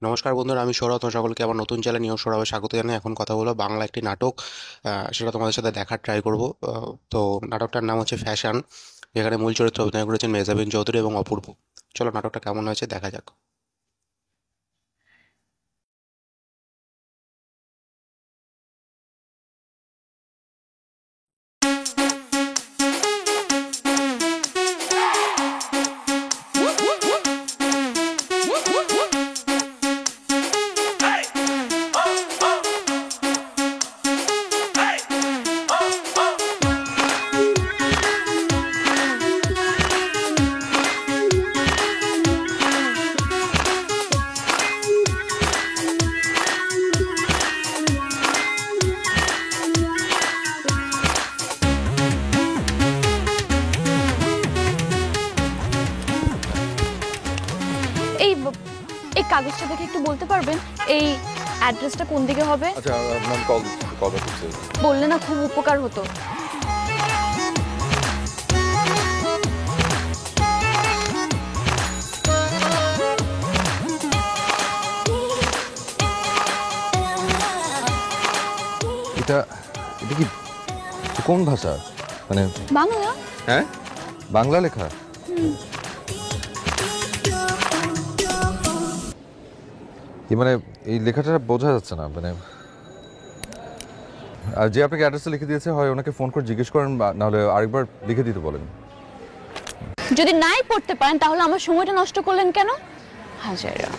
নমস্কার বন্ধুরা, আমি সৌরভ। তোমার সকলকে আমার নতুন চ্যানেল নিউ সৌরভে স্বাগত জানাই। এখন কথা বলবো বাংলা একটি নাটক, সেটা তোমাদের সাথে দেখার ট্রাই করব। তো নাটকটার নাম হচ্ছে ফ্যাশন, যেখানে মূল চরিত্রে অভিনয় করেছেন মেহজাবিন চৌধুরী এবং অপূর্ব। চলো নাটকটা কেমন হয়েছে দেখা যাক। এই এই কাগজটা দেখে একটু বলতে পারবেন এই অ্যাড্রেসটা কোন দিকে হবে? আচ্ছা ম্যাম, কল ব্যাক করছি। বললে না খুব উপকার হতো। এটা এটা কি কোন ভাষা? মানে বাংলা। হ্যাঁ, বাংলা লেখা। কি মানে এই লেখাটা বোঝা যাচ্ছে না। মানে আর যে আপনাকে অ্যাড্রেসটা লিখে দিয়েছে, হয় ওনাকে ফোন করে জিজ্ঞেস করেন, নাহলে আরেকবার লিখে দিতে বলেন। যদি নাই পড়তে পারেন তাহলে আমার সময়টা নষ্ট করলেন কেন? হাজারা।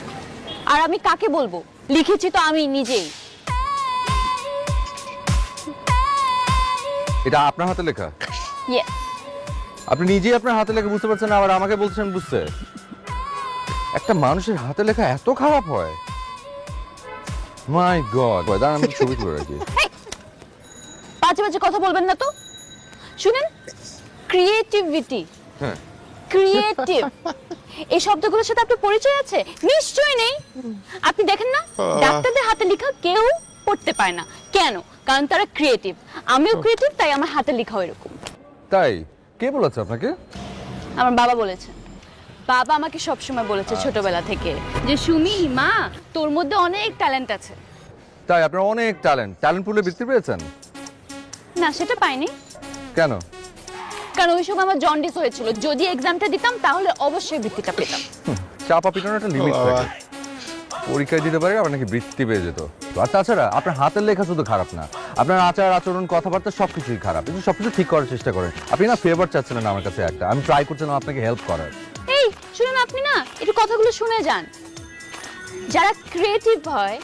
আর আমি কাকে বলবো? লিখেছি তো আমি নিজেই। এটা আপনার হাতে লেখা? ইয়েস। আপনি নিজেই আপনার হাতে লেখা বুঝতে পারছেন না, আবার আমাকে বলছেন বুঝতে? একটা মানুষের হাতে লেখা এত খারাপ হয়? মাই গড! দাঁড়ান, আমি ছবি তুলে রাখি। বাজে বাজে কথা বলবেন না তো। শুনেন, ক্রিয়েটিভিটি, হ্যাঁ, ক্রিয়েটিভ এই শব্দগুলোর সাথে আপনার পরিচয় আছে? নিশ্চয়ই নেই। আপনি দেখেন না, ডাক্তারদের হাতে লেখা কেউ পড়তে পায় না। কেন? কারণ তারা ক্রিয়েটিভ। আমিও ক্রিয়েটিভ, তাই আমার হাতে লেখাও এরকম। তাই? কে বলেছে আপনাকে? আমার বাবা বলেছেন। বাবা আমাকে সবসময় বলেছে ছোটবেলা থেকে যে সুমি মা, তোর মধ্যে অনেক ট্যালেন্ট আছে। তাই? আপনার অনেক ট্যালেন্ট পুলে বৃত্তি পেয়েছেন? না, সেটা পাইনি। কেন? কারণ ওই সময় আমার জন্ডিস হয়েছিল। যদি এক্সামটা দিতাম তাহলে অবশ্যই বৃত্তিটা পেতাম। চাপা পিটানোর একটা লিমিট থাকে। পরীক্ষায় দিতে পারে আবার নাকি বৃত্তি পেয়ে যেত। আর তাছাড়া আপনার হাতের লেখা শুধু খারাপ না, আপনার আচার আচরণ কথাবার্তা সবকিছুই খারাপ। কিন্তু সবকিছু ঠিক করার চেষ্টা করেন। আপনি না ফেভার চাচ্ছিলেন আমার কাছে একটা, আমি ট্রাই করছিলাম আপনাকে হেল্প করার। এই শুনুন, আপনি না একটু কথাগুলো শুনে যান। যারা ক্রিয়েটিভ হয়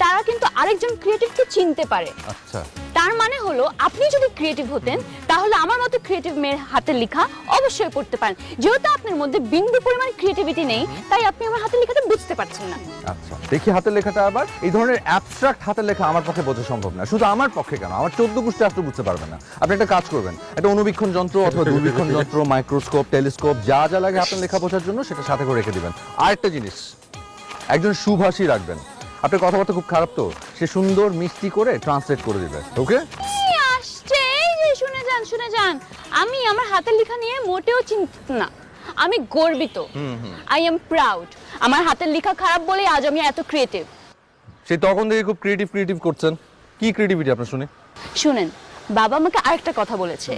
তারা কিন্তু আরেকজন ক্রিয়েটিভকে চিনতে পারে। আচ্ছা, তার মানে হলো আপনি যদি ক্রিয়েটিভ হতেন তাহলে আমার মতো ক্রিয়েটিভ মেয়ের হাতের লেখা অবশ্যই পড়তে পারেন। যেহেতু আপনার মধ্যে বিন্দু পরিমাণ ক্রিয়েটিভিটি নেই, তাই আপনি আমার হাতের লেখাটা বুঝতে পারছেন না। আচ্ছা দেখি হাতের লেখাটা। আবার এই ধরনের অ্যাবস্ট্রাক্ট হাতের লেখা আমার পক্ষে বোঝা সম্ভব না। শুধু আমার পক্ষে কেন, আমার 14 গোষ্ঠী আসলে বুঝতে পারবেন না। আপনি একটা কাজ করবেন, একটা অনুবীক্ষণ যন্ত্র অথবা দূরবীক্ষণ যন্ত্র, মাইক্রোস্কোপ, টেলিস্কোপ, যা যা লাগে আপনার লেখা বোঝার জন্য সেটা সাথে করে রেখে দিবেন। আরেকটা জিনিস, একজন সুভাষী রাখবেন। আপনার কথাবার্তা খুব খারাপ, তো সে সুন্দর মিষ্টি করে ট্রান্সলেট করে দিবে। ওকে? কি আসছে! এই যে শুনে যান, শুনে যান। আমি আমার হাতের লেখা নিয়ে মোটেও চিন্তিত না। আমি গর্বিত। I am proud. আমার হাতের লেখা খারাপ বলে আজ আমি এত ক্রিয়েটিভ। সে তখন থেকে খুব ক্রিয়েটিভ করছেন। কি ক্রিয়েটিভিটি আপনার শুনি? শুনেন, বাবা আমাকে আরেকটা কথা বলেছে,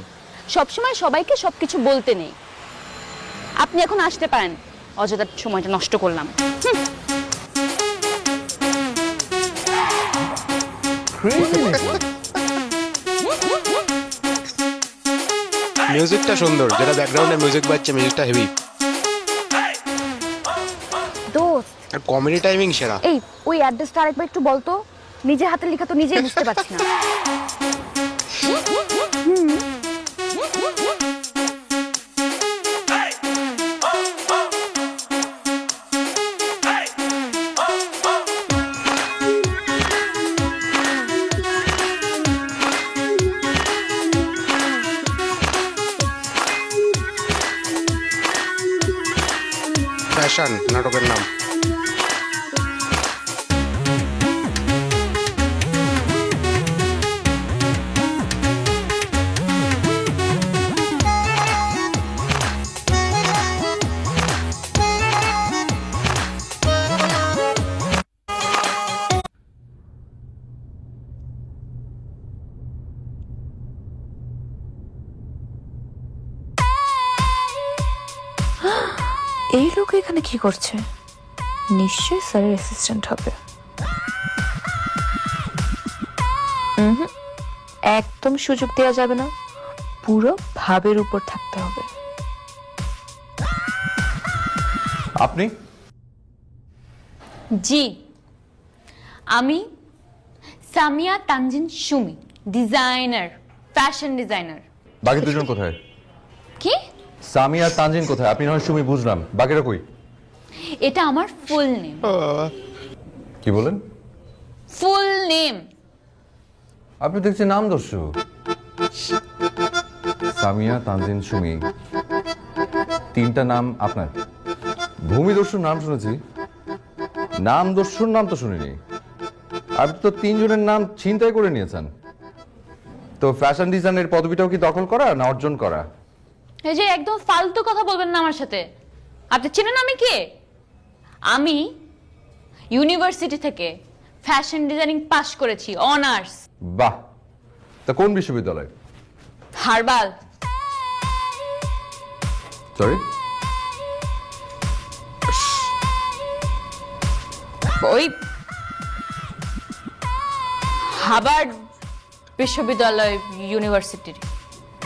সবসময় সবাইকে সবকিছু বলতে নেই। আপনি এখন আসতে পারেন, অযথা সময়টা নষ্ট করলাম। মিউজিকটা সুন্দর, যেটা ব্যাকগ্রাউন্ডে মিউজিক বাজছে, মিউজিকটা হেভি। দোস্ত, আর কমেডি টাইমিং সেরা। এই ওই অ্যাড্রেসটা আরেকবার একটু বলতো। নিজের হাতের লেখা তো নিজেই বুঝতে পারছি না। ফ্যাশন নাটকের নাম। এখানে কি করছে? নিশ্চয়ই স্যারের অ্যাসিস্ট্যান্ট হবে। একদম সুযোগ দেওয়া যাবে না, পুরো ভাবের উপর থাকতে হবে। আপনি? জি, আমি Samia Tanjin Sumi, designer, fashion designer. বাকি দুজন কোথায়? কি? সামিয়া তানজিন কোথায়? আপনি নয় সুমি, বুঝলাম, বাকিরা কই? এটা আমার ফুল নেম। কি বলেন? Full name. আপনি দেখছি নাম দস্যু। সামিয়া তানজিন সুমি, তিনটা নাম আপনার। ভূমি দস্যুর নাম শুনেছি, নাম দস্যুর নাম তো শুনিনি। আপনি তো তিনজনের নাম ছিনতাই করে নিয়েছেন। তো ফ্যাশন ডিজাইনের পদবিটাও কি দখল করা না অর্জন করা? এই যে একদম ফালতু কথা বলবেন না আমার সাথে। আপনি চেনেন আমি কে? আমি ইউনিভার্সিটি থেকে ফ্যাশন ডিজাইনিং পাশ করেছি, অনার্স। বাহ, তা কোন বিশ্ববিদ্যালয়? হারবাল। সরি, ওই হার্ভার্ড বিশ্ববিদ্যালয়, ইউনিভার্সিটির।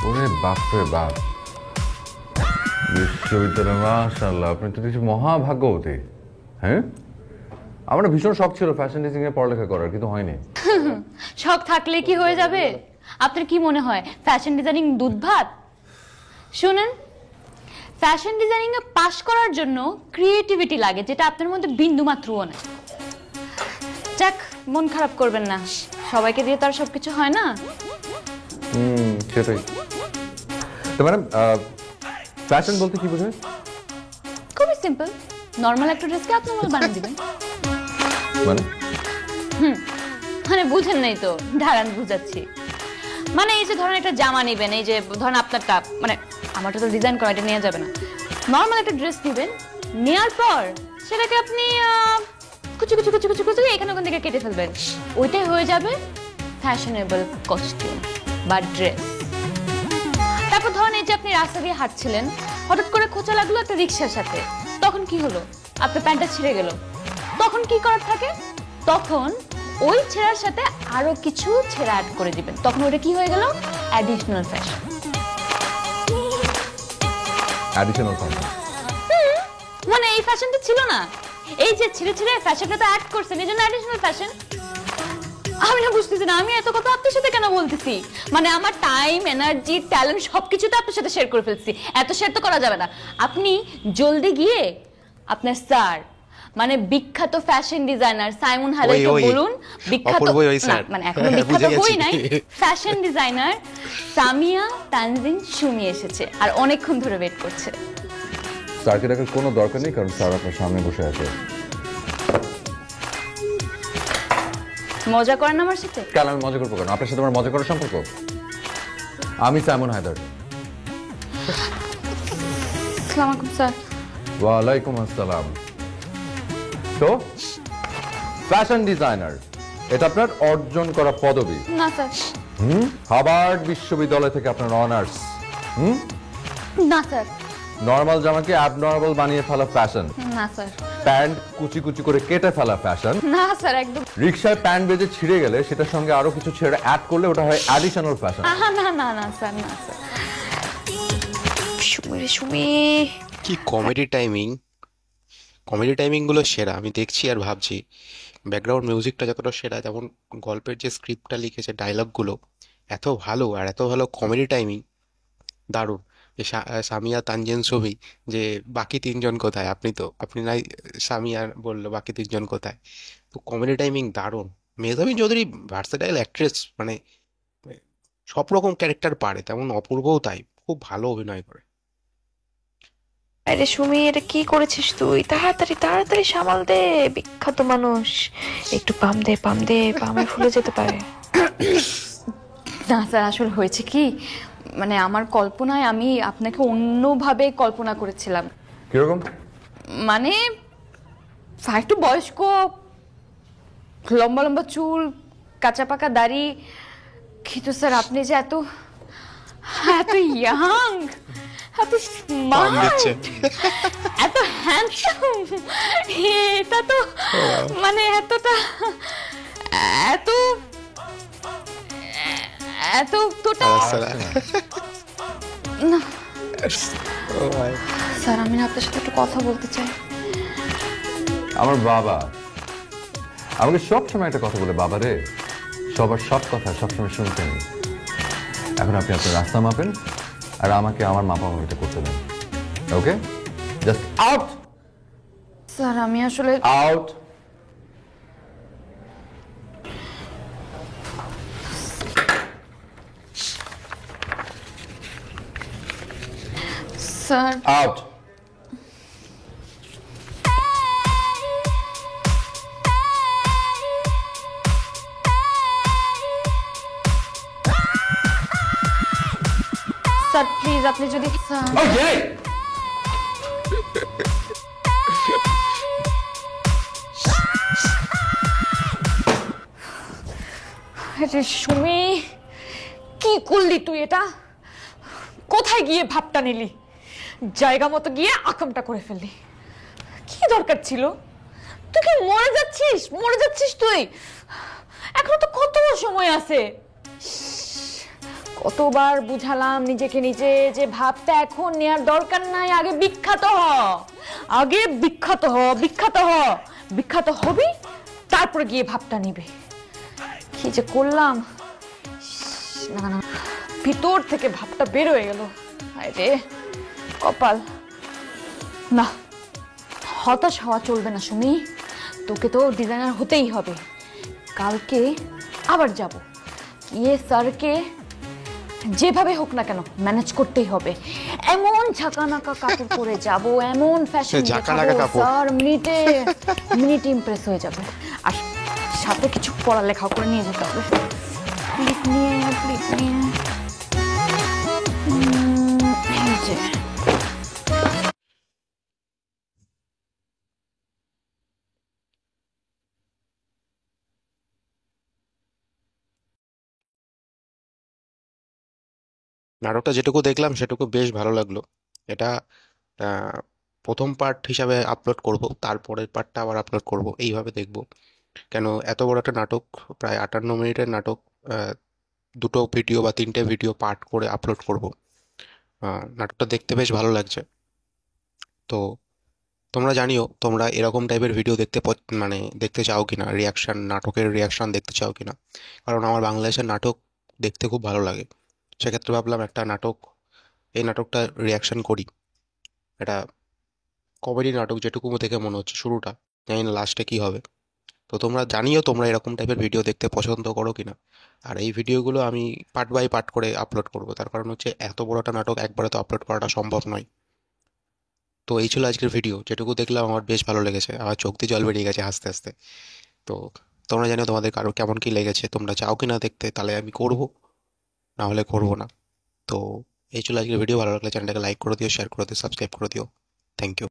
ওরে বাপরে বাপ, বিশ্ববিদ্যালয়, মাশাআল্লাহ, আপনি তো দেখছি মহাভাগ্যবতী। হ্যাঁ, আমার ভীষণ শখ ছিল ফ্যাশন ডিজাইনিং এ পড়ালেখা করার, কিন্তু হয়নি। শখ থাকলে কি হয়ে যাবে? আপনার কি মনে হয় ফ্যাশন ডিজাইনিং দুধ ভাত? শুনেন, ফ্যাশন ডিজাইনিং এ পাশ করার জন্য ক্রিয়েটিভিটি লাগে, যেটা আপনার মধ্যে বিন্দু মাত্রও নেই। যাক, মন খারাপ করবেন না, সবাইকে দিয়ে তো আর সবকিছু হয় না। সেটাই তো ম্যাডাম। ফ্যাশন বলতে কি বোঝায়? খুবই সিম্পল, নর্মাল একটা ড্রেসকে আপনি বানিয়ে দিবেন। মানে মানে বুঝেন নাই তো, দাঁড়ান বুঝাচ্ছি। মানে এই যে ধরেন একটা জামা নেবেন, এই যে ধরেন আপনারটা, মানে আমারটা তো ডিজাইন করা, এটা নেওয়া যাবে না। নর্মাল একটা ড্রেস নেবেন, নেওয়ার পর সেটাকে আপনি কুচি কুচি কুচি কুচি কুচি এখানে ওখান থেকে কেটে ফেলবেন, ওইটাই হয়ে যাবে ফ্যাশনেবল কস্টিউম বা ড্রেস। তারপর ধরেন এই যে আপনি রাস্তা দিয়ে হাঁটছিলেন, হঠাৎ করে খোঁচা লাগলো একটা রিক্সার সাথে, তখন কি হলো? আপনার প্যান্টটা ছিঁড়ে গেল, তখন কি করার থাকে? তখন ওই ছেঁড়ার সাথে আরো কিছু ছেঁড়া অ্যাড করে দিবেন, তখন ওটা কি হয়ে গেল? Additional fashion. অ্যাডিশনাল ফ্যাশন মানে এই ফ্যাশনটা ছিল না, এই যে ছিঁড়ে ছিঁড়ে ফ্যাশনটা তো অ্যাড করছেন, এই জন্য অ্যাডিশনাল ফ্যাশন। আমি না বুঝতেছি না, আমি এত কথা আপনার সাথে কেন বলতেছি? মানে আমার টাইম, এনার্জি, ট্যালেন্ট সবকিছু তো আপনার সাথে শেয়ার করে ফেলছি, এত শেয়ার তো করা যাবে না। আপনি জলদি গিয়ে আপনার স্যার, মানে বিখ্যাত ফ্যাশন ডিজাইনার সাইমন হালেকে বলুন, বিখ্যাত না মানে এখনো বিখ্যাত বই নাই, ফ্যাশন ডিজাইনার সামিয়া তানজিন সুমি এসেছে আর অনেকক্ষণ ধরে ওয়েট করছে। স্যারকে ডাকার কোনো দরকার নেই, কারণ স্যার আপনার সামনে বসে আছে। মজা করেন আমার সাথে? কেন আমি মজা করবো? কেন আপনার সাথে আমার মজা করার সম্পর্ক? আমি সাইমন হায়দার। আসসালামু আলাইকুম স্যার। ওয়ালাইকুম আসসালাম। তো ফ্যাশন ডিজাইনার, এটা আপনার অর্জন করা পদবি? না স্যার। হার্ভার্ড বিশ্ববিদ্যালয় থেকে আপনার অনার্স? না স্যার। নর্মাল জামাকে অ্যাবনর্মাল বানিয়ে ফেলা ফ্যাশন? না স্যার। প্যান্ট কুচি কুচি করে কেটে ফেলা ফ্যাশন? না স্যার, একদম। রিকশায় প্যান্ট বেজে ছিঁড়ে গেলে সেটার সঙ্গে আরো কিছু ছেড়ে অ্যাড করলে ওটা হয় অ্যাডিশনাল ফ্যাশন? না না না স্যার, না স্যার। সুমি কি কমেডি টাইমিং! কমেডি টাইমিংগুলো সেরা, আমি দেখছি আর ভাবছি ব্যাকগ্রাউন্ড মিউজিকটা যতটা সেরা, তেমন গল্পের যে স্ক্রিপ্টটা লিখেছে, ডায়লগগুলো এত ভালো, আর এত ভালো কমেডি টাইমিং, দারুণ। যে সামিয়া তানজিন সুমি, যে বাকি তিনজন কোথায়? আপনি নাই সামিয়ার বললো বাকি তিনজন কোথায়? তো কমেডি টাইমিং দারুণ। মেহজাবিন চৌধুরী ভার্সেটাইল অ্যাক্ট্রেস, মানে সব রকম ক্যারেক্টার পারে, তেমন অপূর্বও তাই, খুব ভালো অভিনয় করে। আরে সুমি, এটা কি করেছিস তুই? তাড়াতাড়ি তাড়াতাড়ি সামাল দে, বিখ্যাত মানুষ। একটু পাম দে, পাম দে, পামে ফুলে যেতে পারে। না স্যার, আসলে হয়েছে কি, মানে আমার কল্পনায় আমি আপনাকে অন্যভাবে কল্পনা করেছিলাম। কিরকম? মানে একটু বয়স্ক, লম্বা লম্বা চুল, কাঁচা পাকা দাড়ি, কিন্তু স্যার আপনি যে এত এত ইয়াং, এত স্মার্ট, এত হ্যান্ডসাম, এটা তো মানে এতটা এত এত তোটা না। স্যার আমি না আপনার সাথে একটু কথা বলতে চাই। আমার বাবা আমাকে সব সময় একটা কথা বলে, বাবা রে সবার সব কথা সবসময় শুনতে নেই। এখন আপনি আপনার রাস্তা মাপেন আর আমাকে আমার মাপামাপিটা করতে দেন। ওকে, জাস্ট আউট স্যার আমি আসলে out. Sir out. Sir please আপনি যদি স্যার ওকে, আরে সুমি কি করলি তুই এটা? কোথায় গিয়ে ভাবটা নিলি? জায়গা মতো গিয়ে আকামটা করে ফেললি। কি দরকার ছিল? তুই কি মরে যাচ্ছিস? মরে যাচ্ছিস তুই? এখনো তো কত সময় আছে। কতবার বুঝালাম নিজেকে নিজে যে ভাবটা এখন নেওয়ার দরকার নাই, আগে বিখ্যাত হ, আগে বিখ্যাত হ, বিখ্যাত হ, বিখ্যাত হবি তারপরে গিয়ে ভাবটা নিবে। কি যে করলাম, না না ভিতর থেকে ভাবটা বের হয়ে গেল। আরে কপাল। না, হতাশ হওয়া চলবে না সুমি, তোকে তো ডিজাইনার হতেই হবে। কালকে আবার যাব, গিয়ে স্যারকে যেভাবে হোক না কেন ম্যানেজ করতেই হবে। এমন ঝাঁকানাকা কাপড় পরে যাব, এমন ফ্যাশন ঝাঁকানাকা কাপড়? স্যার মিনিটে মিনিটে ইমপ্রেস হয়ে যাবে। আর সাথে কিছু পড়ালেখাও করে নিয়ে যেতে হবে। প্লিজ নিয়ে প্লিজ নিয়ে এই যে নাটকটা যেটুকু দেখলাম সেটুকু বেশ ভালো লাগলো। এটা আহ, প্রথম পার্ট হিসাবে আপলোড করব, তারপরের পার্টটা আবার আপলোড করব, এইভাবে দেখব। কেন এত বড় একটা নাটক, প্রায় 58 মিনিটের নাটক, দুটো ভিডিও বা তিনটে ভিডিও পার্ট করে আপলোড করব। নাটকটা দেখতে বেশ ভালো লাগছে। তো তোমরা জানিও তোমরা এরকম টাইপের ভিডিও দেখতে মানে দেখতে চাও কিনা, রিয়াকশন, নাটকের রিয়াকশন দেখতে চাও কিনা। কারণ আমার বাংলাদেশের নাটক দেখতে খুব ভালো লাগে। সেক্ষেত্রে ভাবলাম একটা নাটক, এই নাটকটা রিয়াকশন করি। এটা কমেডি নাটক যেটুকু দেখে মনে হচ্ছে, শুরুটা, জানি না লাস্টে কি হবে। তো তোমরা জানিও তোমরা এরকম টাইপের ভিডিও দেখতে পছন্দ করো কিনা। আর এই ভিডিওগুলো আমি পার্ট বাই পার্ট করে আপলোড করব, তার কারণ হচ্ছে এত বড় একটা নাটক একবারে তো আপলোড করাটা সম্ভব নয়। তো এই ছিল আজকের ভিডিও, যেটুকু দেখলাম আমার বেশ ভালো লেগেছে, আমার চোখ দিয়ে জল বেরিয়ে গেছে হাসতে হাসতে। তো তোমরা জানো তোমাদের কারো কেমন কি লেগেছে, তোমরা চাও কিনা দেখতে, তাহলে আমি করব, না হলে করবো না। তো এই ছিল আজকের ভিডিও। ভালো লাগলে চ্যানেলটাকে লাইক করে দিও, শেয়ার করে দিও, সাবস্ক্রাইব করে দিও। Thank you.